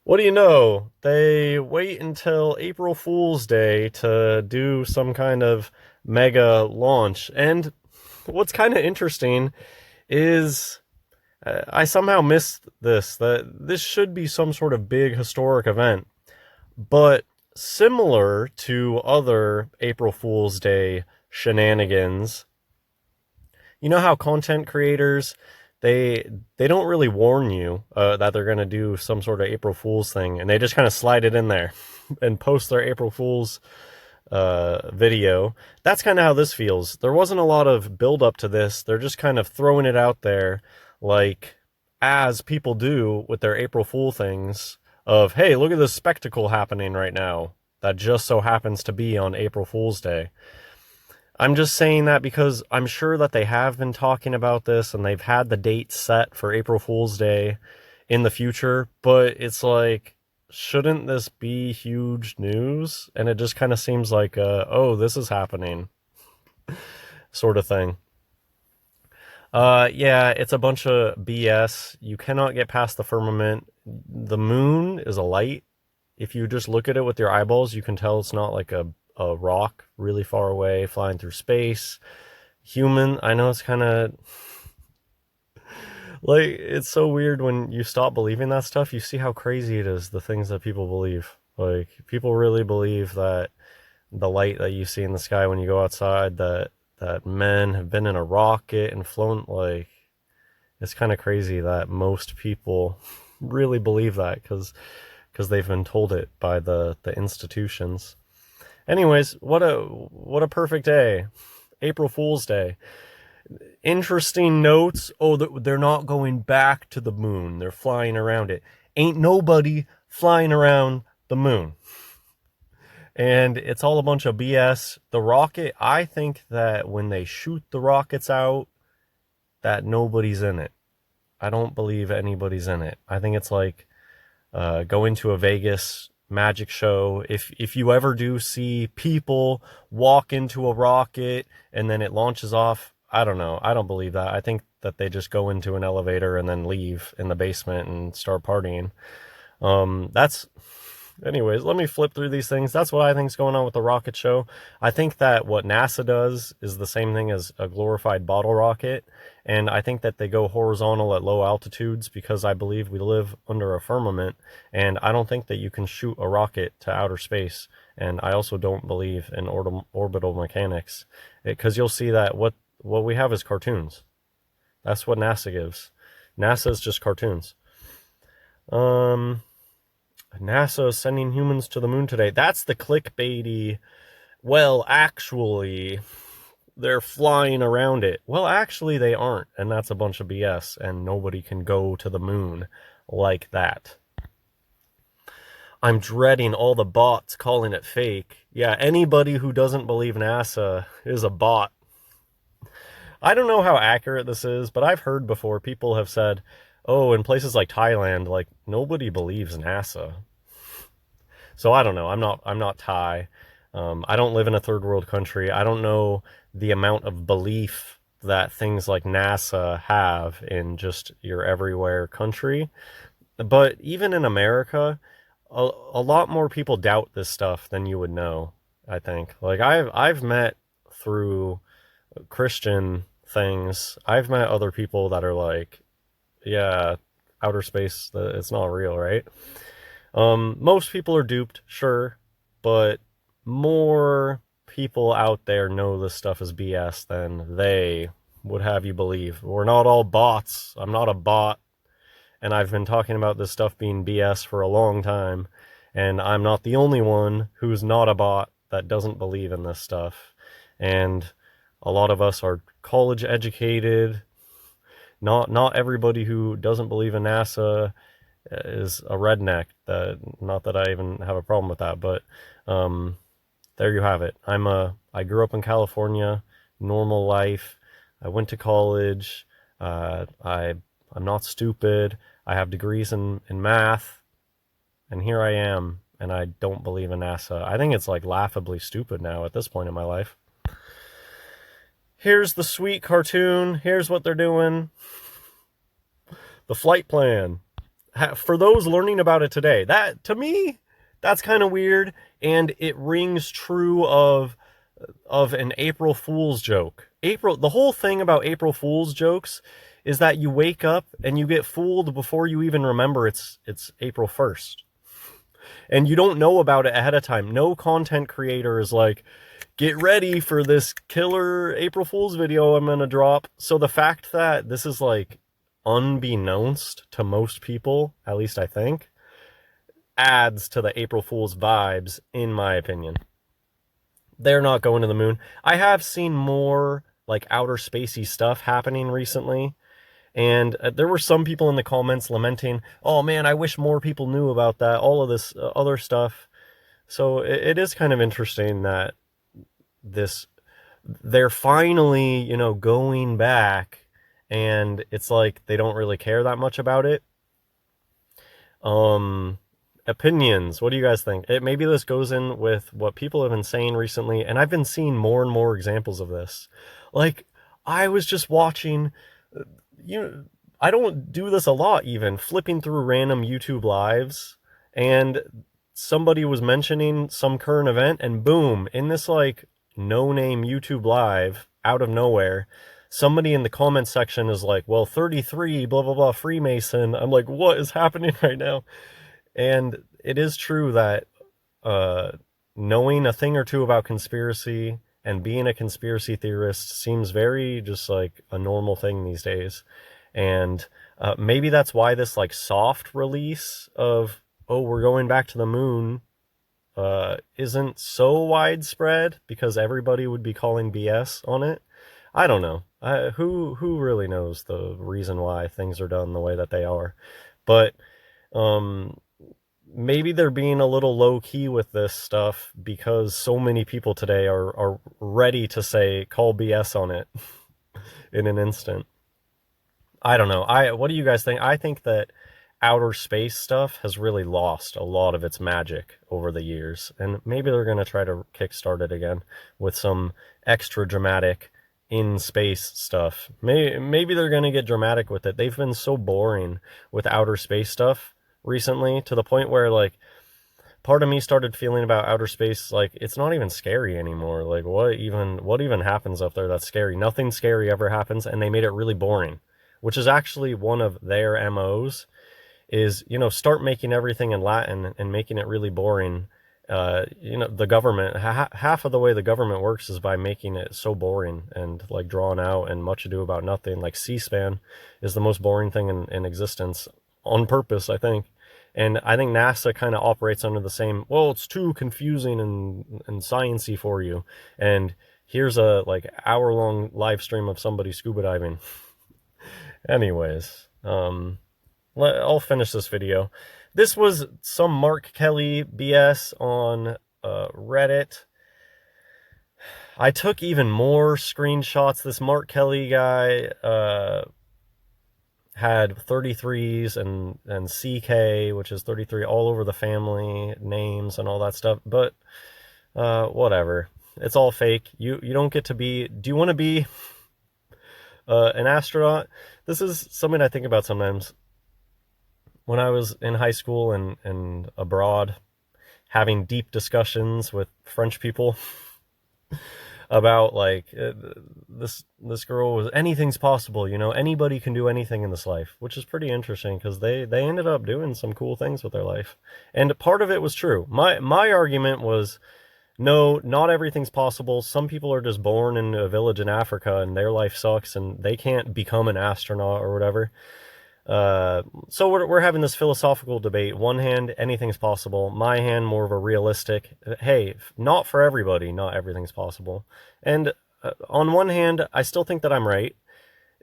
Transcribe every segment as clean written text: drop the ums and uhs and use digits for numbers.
What do you know? They wait until April Fool's Day to do some kind of mega launch. And what's kind of interesting is I somehow missed this, that this should be some sort of big historic event. But similar to other April Fool's Day shenanigans, you know how content creators they don't really warn you that they're going to do some sort of April Fool's thing, and they just kind of slide it in there and post their April Fool's video. That's kind of how this feels. There wasn't a lot of build up to this. They're just kind of throwing it out there, like as people do with their April Fool things. Of hey, look at this spectacle happening right now that just so happens to be on April Fool's Day. I'm just saying that because I'm sure that they have been talking about this and they've had the date set for April Fool's Day in the future, but it's like, shouldn't this be huge news? And it just kind of seems like, oh, this is happening sort of thing. Yeah, it's a bunch of BS. You cannot get past the firmament. The moon is a light. If you just look at it with your eyeballs, you can tell it's not like a rock really far away flying through space. Human, I know it's kind of like, it's so weird when you stop believing that stuff. You see how crazy it is, the things that people believe. Like, people really believe that the light that you see in the sky when you go outside, that men have been in a rocket and flown. Like, it's kind of crazy that most people really believe that because they've been told it by the institutions. Anyways, what a perfect day. April Fool's Day. Interesting notes. Oh, they're not going back to the moon. They're flying around it. Ain't nobody flying around the moon. And it's all a bunch of BS. The rocket, I think that when they shoot the rockets out, that nobody's in it. I don't believe anybody's in it. I think it's like going to a Vegas magic show. If you ever do see people walk into a rocket and then it launches off, I don't know. I don't believe that. I think that they just go into an elevator and then leave in the basement and start partying. That's Anyways, let me flip through these things. That's what I think is going on with the rocket show. I think that what NASA does is the same thing as a glorified bottle rocket. And I think that they go horizontal at low altitudes because I believe we live under a firmament. And I don't think that you can shoot a rocket to outer space. And I also don't believe in orbital mechanics. Because you'll see that what we have is cartoons. That's what NASA gives. NASA is just cartoons. NASA is sending humans to the moon today. That's the clickbaity. Well, actually, they're flying around it. Well, actually, they aren't. And that's a bunch of BS. And nobody can go to the moon like that. I'm dreading all the bots calling it fake. Yeah, anybody who doesn't believe NASA is a bot. I don't know how accurate this is, but I've heard before people have said, oh, in places like Thailand, like nobody believes NASA. So I don't know. I'm not Thai. I don't live in a third world country. I don't know the amount of belief that things like NASA have in just your everywhere country. But even in America, a lot more people doubt this stuff than you would know, I think. Like I've met through Christian things, I've met other people that are like, yeah, outer space, it's not real, right? Most people are duped, sure, but more people out there know this stuff is BS than they would have you believe. We're not all bots. I'm not a bot, and I've been talking about this stuff being BS for a long time, and I'm not the only one who's not a bot that doesn't believe in this stuff. And a lot of us are college educated. Not everybody who doesn't believe in NASA is a redneck. Not that I even have a problem with that, but there you have it. I grew up in California, normal life. I went to college. I'm not stupid. I have degrees in math, and here I am, and I don't believe in NASA. I think it's like laughably stupid now at this point in my life. Here's the sweet cartoon. Here's what they're doing. The flight plan. For those learning about it today, that, to me, that's kind of weird, and it rings true of an April Fool's joke. The whole thing about April Fool's jokes is that you wake up and you get fooled before you even remember it's April 1st. And you don't know about it ahead of time. No content creator is like, get ready for this killer April Fool's video I'm going to drop. So the fact that this is like unbeknownst to most people, at least I think, adds to the April Fool's vibes, in my opinion. They're not going to the moon. I have seen more like outer spacey stuff happening recently. And there were some people in the comments lamenting, oh man, I wish more people knew about that, all of this other stuff. So it is kind of interesting that they're finally, going back, and it's like they don't really care that much about it. Opinions, what do you guys think? Maybe this goes in with what people have been saying recently, and I've been seeing more and more examples of this. Like, I was just watching, I don't do this a lot, even flipping through random YouTube lives, and somebody was mentioning some current event, and boom, in this like no-name YouTube live, out of nowhere, somebody in the comment section is like, well, 33, blah, blah, blah, Freemason. I'm like, what is happening right now? And it is true that knowing a thing or two about conspiracy and being a conspiracy theorist seems very just like a normal thing these days. And maybe that's why this like soft release of, oh, we're going back to the moon isn't so widespread, because everybody would be calling BS on it. I don't know. Who really knows the reason why things are done the way that they are? But maybe they're being a little low-key with this stuff because so many people today are ready to say, call BS on it in an instant. I don't know. What do you guys think? I think that outer space stuff has really lost a lot of its magic over the years, and maybe they're going to try to kickstart it again with some extra dramatic in-space stuff. Maybe they're going to get dramatic with it. They've been so boring with outer space stuff recently, to the point where like part of me started feeling about outer space like it's not even scary anymore. Like what even happens up there that's scary? Nothing scary ever happens, and they made it really boring, which is actually one of their MOs, is, start making everything in Latin and making it really boring. The government, half of the way the government works is by making it so boring and like drawn out and much ado about nothing. Like C-SPAN is the most boring thing in existence, on purpose, I think. And I think NASA kind of operates under the same, well, it's too confusing and sciencey for you. And here's a like hour-long live stream of somebody scuba diving. Anyways, I'll finish this video. This was some Mark Kelly BS on Reddit. I took even more screenshots. This Mark Kelly guy had 33s and CK, which is 33, all over the family names and all that stuff. But whatever. It's all fake. You don't get to be... Do you want to be an astronaut? This is something I think about sometimes. When I was in high school and abroad, having deep discussions with French people about like this girl was, anything's possible, anybody can do anything in this life, which is pretty interesting because they ended up doing some cool things with their life. And part of it was true. My argument was, no, not everything's possible. Some people are just born in a village in Africa and their life sucks and they can't become an astronaut or whatever. So we're having this philosophical debate. One hand, anything's possible. My hand, more of a realistic, hey, not for everybody, not everything's possible. And on one hand, I still think that I'm right.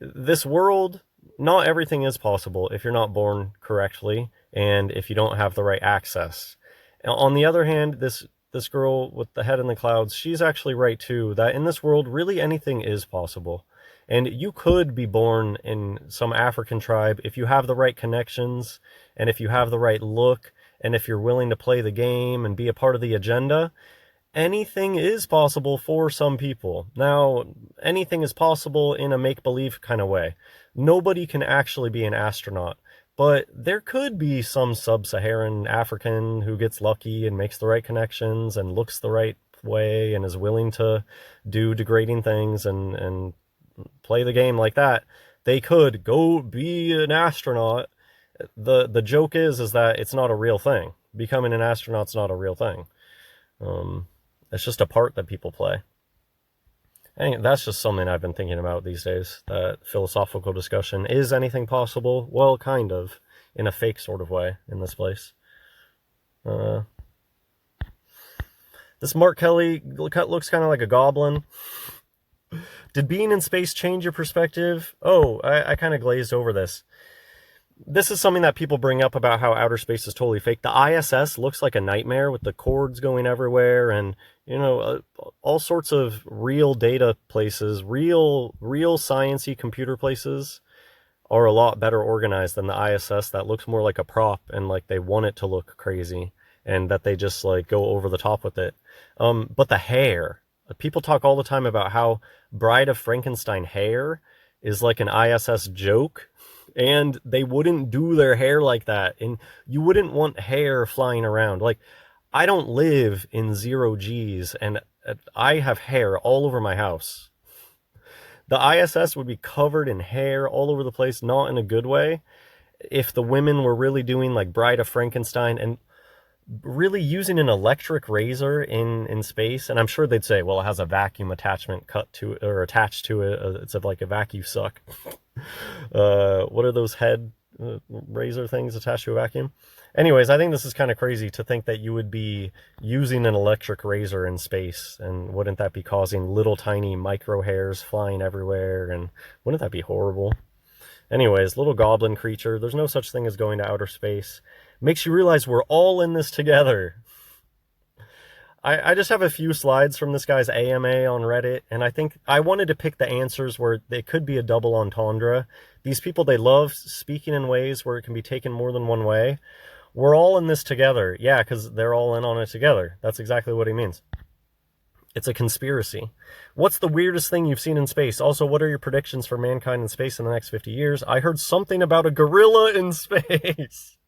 This world, not everything is possible if you're not born correctly and if you don't have the right access. On the other hand, this girl with the head in the clouds, she's actually right too, that in this world, really anything is possible. And you could be born in some African tribe if you have the right connections, and if you have the right look, and if you're willing to play the game and be a part of the agenda. Anything is possible for some people. Now, anything is possible in a make-believe kind of way. Nobody can actually be an astronaut. But there could be some sub-Saharan African who gets lucky and makes the right connections and looks the right way and is willing to do degrading things and play the game like that. They could go be an astronaut. The joke is that it's not a real thing. Becoming an astronaut's not a real thing. It's just a part that people play. And that's just something I've been thinking about these days, that philosophical discussion. Is anything possible? Well, kind of, in a fake sort of way in this place. This Mark Kelly looks kind of like a goblin. Did being in space change your perspective? Oh, I kind of glazed over this. This is something that people bring up about how outer space is totally fake. The ISS looks like a nightmare with the cords going everywhere and, you know, all sorts of real data places, real sciencey computer places are a lot better organized than the ISS that looks more like a prop and like they want it to look crazy and that they just like go over the top with it. But the hair, people talk all the time about how Bride of Frankenstein hair is like an ISS joke. And they wouldn't do their hair like that. And you wouldn't want hair flying around. Like, I don't live in 0 Gs, and I have hair all over my house. The ISS would be covered in hair all over the place, not in a good way, if the women were really doing like Bride of Frankenstein and really using an electric razor in space. And I'm sure they'd say, well, it has a vacuum attachment cut to it or attached to it. It's like a vacuum suck. What are those head razor things attached to a vacuum? Anyways, I think this is kind of crazy to think that you would be using an electric razor in space, and wouldn't that be causing little tiny micro hairs flying everywhere, and wouldn't that be horrible? Anyways, little goblin creature, there's no such thing as going to outer space. Makes you realize we're all in this together. I just have a few slides from this guy's AMA on Reddit, and I think I wanted to pick the answers where they could be a double entendre. These people, they love speaking in ways where it can be taken more than one way. We're all in this together. Yeah, because they're all in on it together. That's exactly what he means. It's a conspiracy. What's the weirdest thing you've seen in space? Also, what are your predictions for mankind in space in the next 50 years? I heard something about a gorilla in space.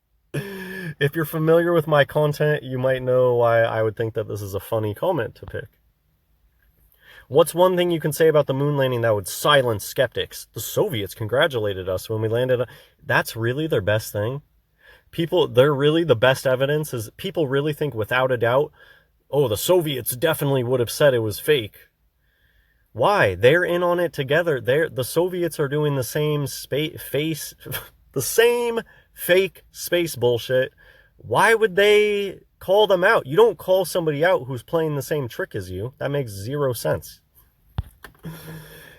If you're familiar with my content, you might know why I would think that this is a funny comment to pick. What's one thing you can say about the moon landing that would silence skeptics? The Soviets congratulated us when we landed. That's really their best thing? They're really the best evidence is people really think without a doubt, oh, the Soviets definitely would have said it was fake. Why? They're in on it together. The Soviets are doing the same fake space bullshit. Why would they call them out? You don't call somebody out who's playing the same trick as you. That makes zero sense.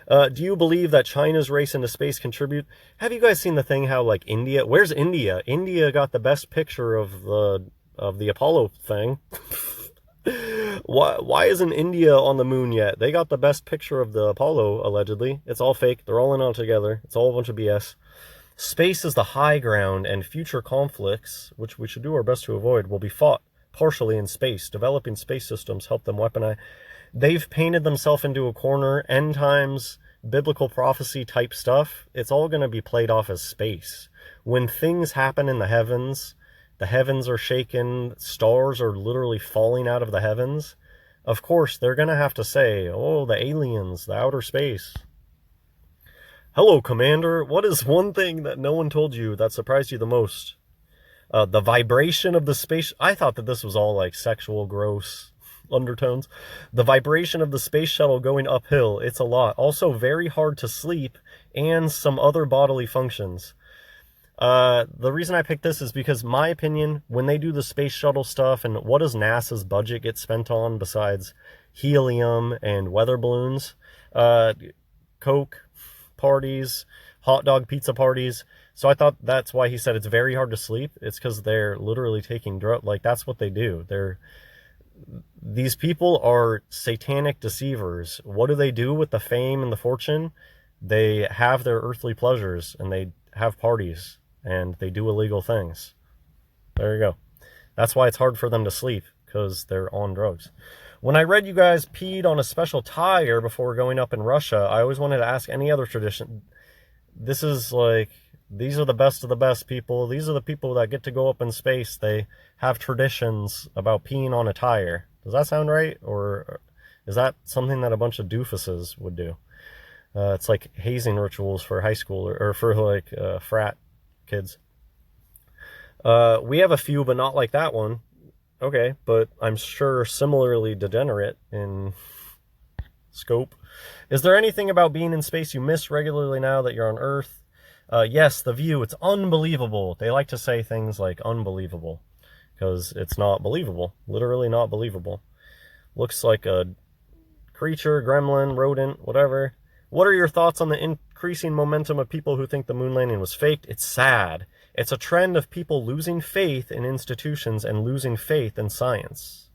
Do you believe that China's race into space contribute? Have you guys seen the thing how like India? Where's India? India got the best picture of the Apollo thing. Why isn't India on the moon yet? They got the best picture of the Apollo, allegedly. It's all fake. They're all in on together. It's all a bunch of BS. Space is the high ground, and future conflicts, which we should do our best to avoid, will be fought partially in space. Developing space systems help them weaponize. They've painted themselves into a corner. End times, biblical prophecy type stuff. It's all going to be played off as space. When things happen in the heavens are shaken, stars are literally falling out of the heavens. Of course, they're going to have to say, oh, the aliens, the outer space. Hello, Commander. What is one thing that no one told you that surprised you the most? The vibration of the space... I thought that this was all like sexual, gross undertones. The vibration of the space shuttle going uphill, it's a lot. Also very hard to sleep, and some other bodily functions. The reason I picked this is because, my opinion, when they do the space shuttle stuff, and what does NASA's budget get spent on besides helium and weather balloons? Coke parties, hot dog pizza parties. So I thought that's why he said it's very hard to sleep. It's because they're literally taking drugs. Like, that's what they do. These people are satanic deceivers. What do they do with the fame and the fortune? They have their earthly pleasures, and they have parties, and they do illegal things. There you go. That's why it's hard for them to sleep, because they're on drugs. When I read you guys peed on a special tire before going up in Russia, I always wanted to ask any other tradition. This is like these are the best of the best people. These are the people that get to go up in space. They have traditions about peeing on a tire. Does that sound right? Or is that something that a bunch of doofuses would do? It's like hazing rituals for high school or for like frat kids. We have a few, but not like that one. Okay, but I'm sure similarly degenerate in scope. Is there anything about being in space you miss regularly now that you're on Earth? Yes, the view. It's unbelievable. They like to say things like unbelievable because it's not believable. Literally not believable. Looks like a creature, gremlin, rodent, whatever. What are your thoughts on the increasing momentum of people who think the moon landing was faked? It's sad. It's a trend of people losing faith in institutions and losing faith in science.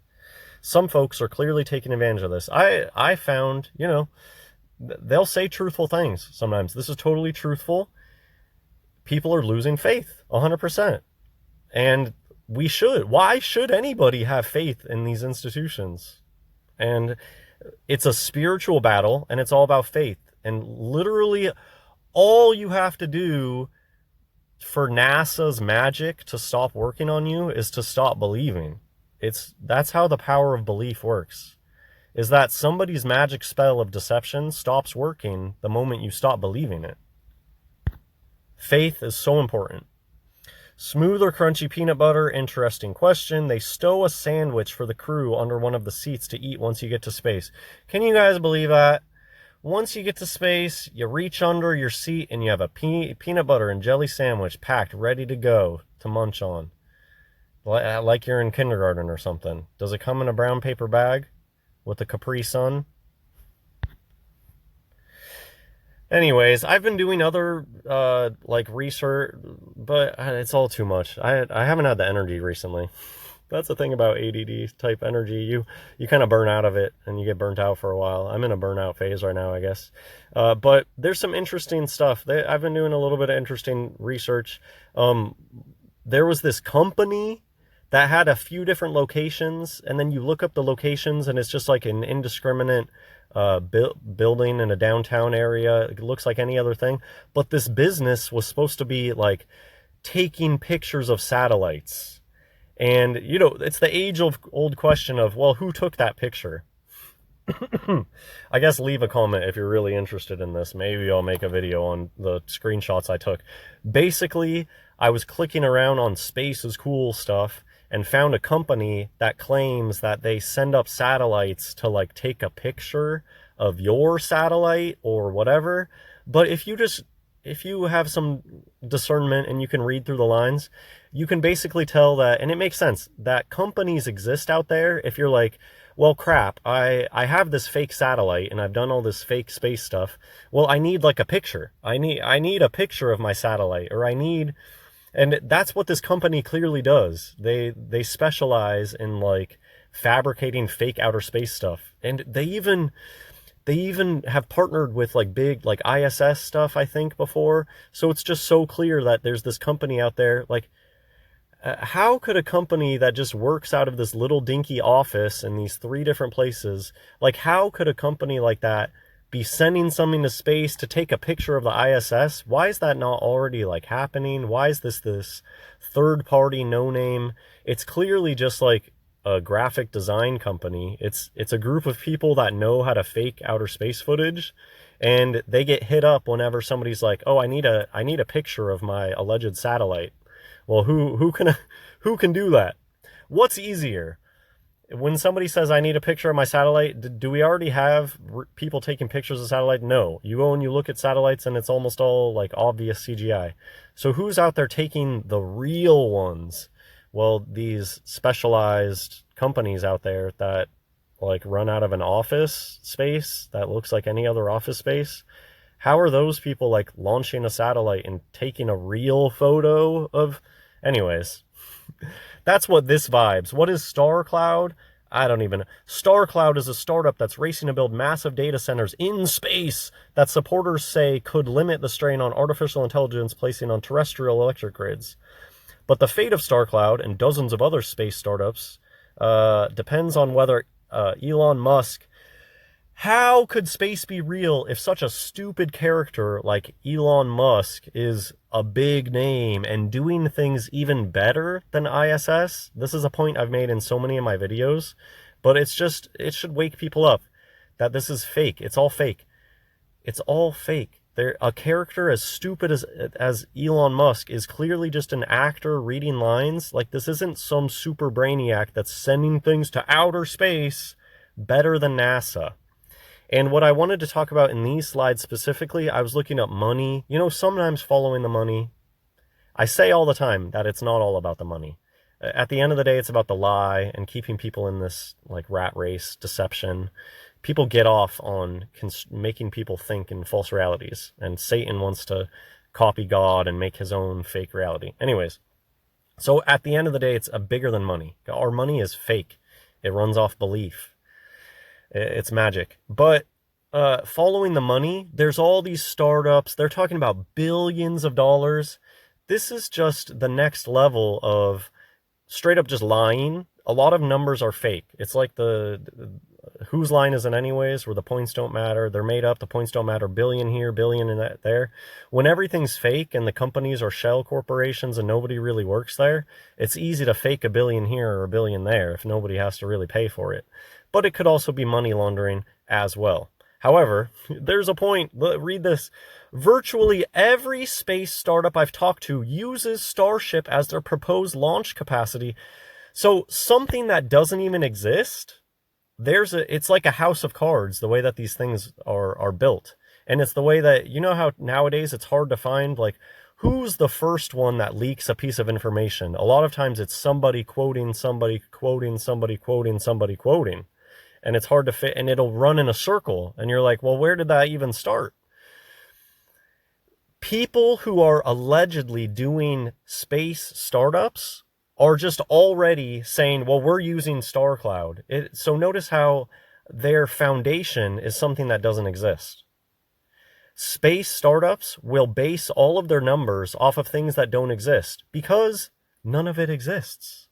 Some folks are clearly taking advantage of this. I found, you know, they'll say truthful things sometimes. This is totally truthful. People are losing faith 100%. And we should. Why should anybody have faith in these institutions? And it's a spiritual battle, and it's all about faith. And literally all you have to do for NASA's magic to stop working on you is to stop believing. That's how the power of belief works. Is that somebody's magic spell of deception stops working the moment you stop believing it. Faith is so important. Smooth or crunchy peanut butter? Interesting question. They stow a sandwich for the crew under one of the seats to eat once you get to space. Can you guys believe that? Once you get to space, you reach under your seat and you have a peanut butter and jelly sandwich packed, ready to go to munch on. Like you're in kindergarten or something. Does it come in a brown paper bag with a Capri Sun? Anyways, I've been doing other like research, but it's all too much. I haven't had the energy recently. That's the thing about ADD type energy. You kind of burn out of it and you get burnt out for a while. I'm in a burnout phase right now, I guess. But there's some interesting stuff. I've been doing a little bit of interesting research. There was this company that had a few different locations, and then you look up the locations and it's just like an indiscriminate building in a downtown area. It looks like any other thing. But this business was supposed to be like taking pictures of satellites. And, you know, it's the age-old question of, well, who took that picture? I guess leave a comment if you're really interested in this. Maybe I'll make a video on the screenshots I took. Basically, I was clicking around on Space is Cool stuff and found a company that claims that they send up satellites to like take a picture of your satellite or whatever. But if you have some discernment and you can read through the lines, you can basically tell that, and it makes sense, that companies exist out there. If you're like, well, crap, I have this fake satellite and I've done all this fake space stuff. Well, I need like a picture. I need a picture of my satellite, or and that's what this company clearly does. They specialize in like fabricating fake outer space stuff. And they even have partnered with like big like ISS stuff, I think, before. So it's just so clear that there's this company out there. Like, how could a company that just works out of this little dinky office in these 3 different places, like how could a company like that be sending something to space to take a picture of the ISS? Why is that not already like happening? Why is this third party no name? It's clearly just like a graphic design company. It's a group of people that know how to fake outer space footage, and they get hit up whenever somebody's like, oh, I need a picture of my alleged satellite. Well, who can do that? What's easier? When somebody says, I need a picture of my satellite, do we already have people taking pictures of satellite? No. You go and you look at satellites and it's almost all like obvious CGI. So who's out there taking the real ones? Well, these specialized companies out there that like run out of an office space that looks like any other office space. How are those people like launching a satellite and taking a real photo of? Anyways, that's what this vibes. What is StarCloud? I don't even know. StarCloud is a startup that's racing to build massive data centers in space that supporters say could limit the strain on artificial intelligence placing on terrestrial electric grids. But the fate of StarCloud and dozens of other space startups depends on whether Elon Musk How could space be real if such a stupid character like Elon Musk is a big name and doing things even better than ISS? This is a point I've made in so many of my videos, but it's just, it should wake people up that this is fake. It's all fake. It's all fake. A character as stupid as Elon Musk is clearly just an actor reading lines. Like, this isn't some super brainiac that's sending things to outer space better than NASA. And what I wanted to talk about in these slides specifically, I was looking up money. You know, sometimes following the money. I say all the time that it's not all about the money. At the end of the day, it's about the lie and keeping people in this like rat race, deception. People get off on making people think in false realities. And Satan wants to copy God and make his own fake reality. Anyways, so at the end of the day, it's bigger than money. Our money is fake. It runs off belief. It's magic. But following the money, there's all these startups. They're talking about billions of dollars. This is just the next level of straight up just lying. A lot of numbers are fake. It's like the whose line is it anyways, where the points don't matter. They're made up. The points don't matter. Billion here, billion in that there. When everything's fake and the companies are shell corporations and nobody really works there, it's easy to fake a billion here or a billion there if nobody has to really pay for it. But it could also be money laundering as well. However, there's a point. Read this. Virtually every space startup I've talked to uses Starship as their proposed launch capacity. So something that doesn't even exist, it's like a house of cards, the way that these things are built. And it's the way that, you know how nowadays it's hard to find, like, who's the first one that leaks a piece of information? A lot of times it's somebody quoting somebody, quoting somebody, quoting somebody, quoting. And it's hard to fit, and it'll run in a circle. And you're like, well, where did that even start? People who are allegedly doing space startups are just already saying, well, we're using StarCloud. So notice how their foundation is something that doesn't exist. Space startups will base all of their numbers off of things that don't exist because none of it exists.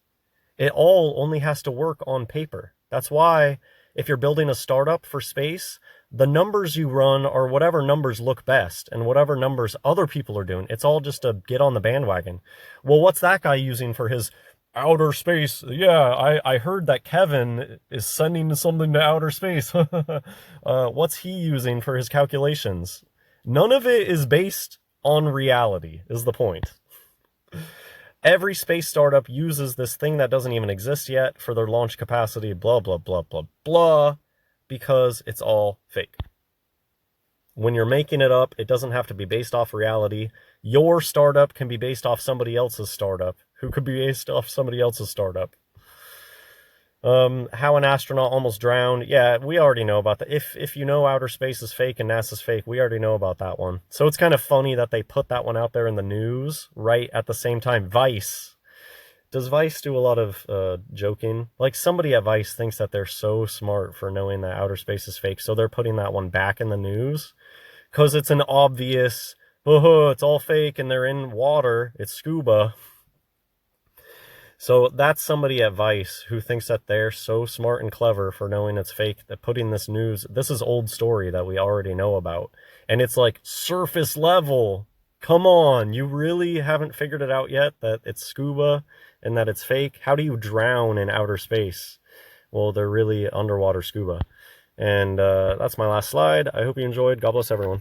It all only has to work on paper. That's why if you're building a startup for space, the numbers you run are whatever numbers look best and whatever numbers other people are doing. It's all just to get on the bandwagon. Well, what's that guy using for his outer space? Yeah, I heard that Kevin is sending something to outer space. What's he using for his calculations? None of it is based on reality, is the point. Every space startup uses this thing that doesn't even exist yet for their launch capacity, blah, blah, blah, blah, blah, because it's all fake. When you're making it up, it doesn't have to be based off reality. Your startup can be based off somebody else's startup, who could be based off somebody else's startup. How an astronaut almost drowned. Yeah, we already know about that. If you know outer space is fake and NASA's fake, we already know about that one. So it's kind of funny that they put that one out there in the news right at the same time. Vice. Does Vice do a lot of joking? Like, somebody at Vice thinks that they're so smart for knowing that outer space is fake, so they're putting that one back in the news because it's an obvious, oh, it's all fake and they're in water. It's scuba. So that's somebody at Vice who thinks that they're so smart and clever for knowing it's fake, that putting this news, this is old story that we already know about. And it's like surface level. Come on, you really haven't figured it out yet that it's scuba and that it's fake? How do you drown in outer space? Well, they're really underwater scuba. And that's my last slide. I hope you enjoyed. God bless everyone.